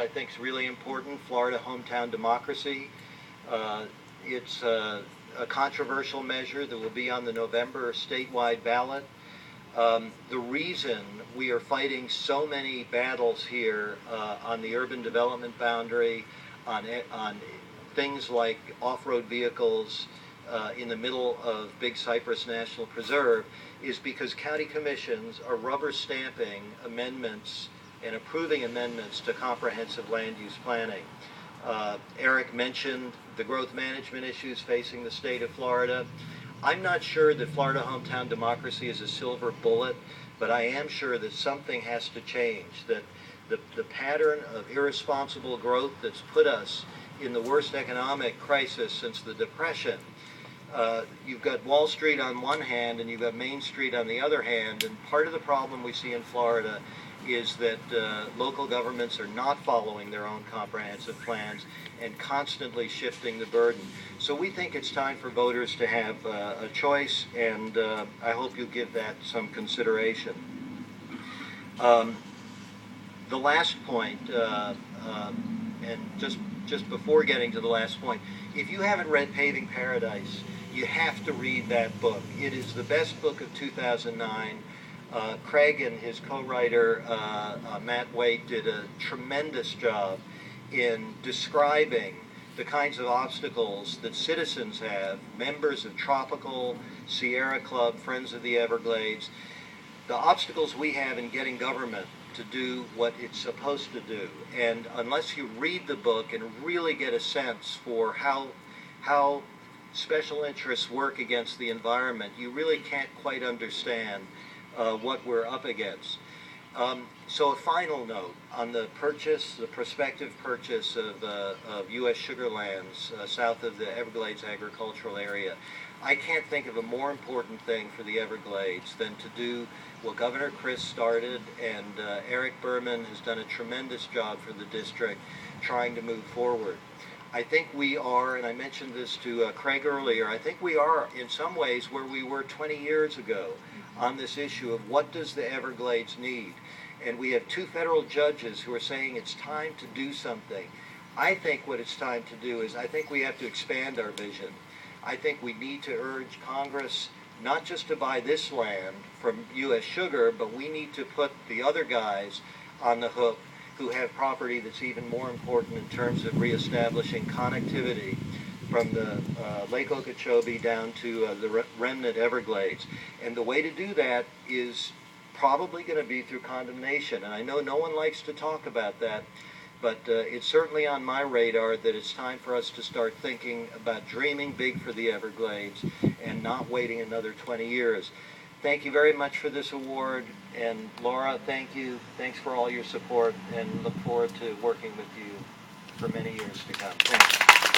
I think is really important, Florida Hometown Democracy. It's a controversial measure that will be on the November statewide ballot. The reason we are fighting so many battles here on the urban development boundary, on things like off-road vehicles in the middle of Big Cypress National Preserve, is because county commissions are rubber stamping amendments and approving amendments to comprehensive land use planning. Eric mentioned the growth management issues facing the state of Florida. I'm not sure that Florida Hometown Democracy is a silver bullet, but I am sure that something has to change, that the pattern of irresponsible growth that's put us in the worst economic crisis since the Depression. You've got Wall Street on one hand and you've got Main Street on the other hand, and part of the problem we see in Florida is that local governments are not following their own comprehensive plans and constantly shifting the burden. So we think it's time for voters to have a choice, and I hope you give that some consideration. The last point, and just before getting to the last point, if you haven't read Paving Paradise, you have to read that book. It is the best book of 2009. Craig and his co-writer Matt Waite did a tremendous job in describing the kinds of obstacles that citizens have, members of Tropical, Sierra Club, Friends of the Everglades, the obstacles we have in getting government to do what it's supposed to do. And unless you read the book and really get a sense for how special interests work against the environment, you really can't quite understand what we're up against. So a final note on the prospective purchase of U.S. sugar lands south of the Everglades agricultural area. I can't think of a more important thing for the Everglades than to do what Governor Chris started, and Eric Berman has done a tremendous job for the district trying to move forward. I think we are, and I mentioned this to Craig earlier, I think we are in some ways where we were 20 years ago on this issue of what does the Everglades need. And we have two federal judges who are saying it's time to do something. I think what it's time to do is I think we have to expand our vision. I think we need to urge Congress not just to buy this land from U.S. Sugar, but we need to put the other guys on the hook who have property that's even more important in terms of reestablishing connectivity from the Lake Okeechobee down to the remnant Everglades. And the way to do that is probably going to be through condemnation. And I know no one likes to talk about that, but it's certainly on my radar that it's time for us to start thinking about dreaming big for the Everglades and not waiting another 20 years. Thank you very much for this award, and Laura, thank you. Thanks for all your support, and look forward to working with you for many years to come. Thanks.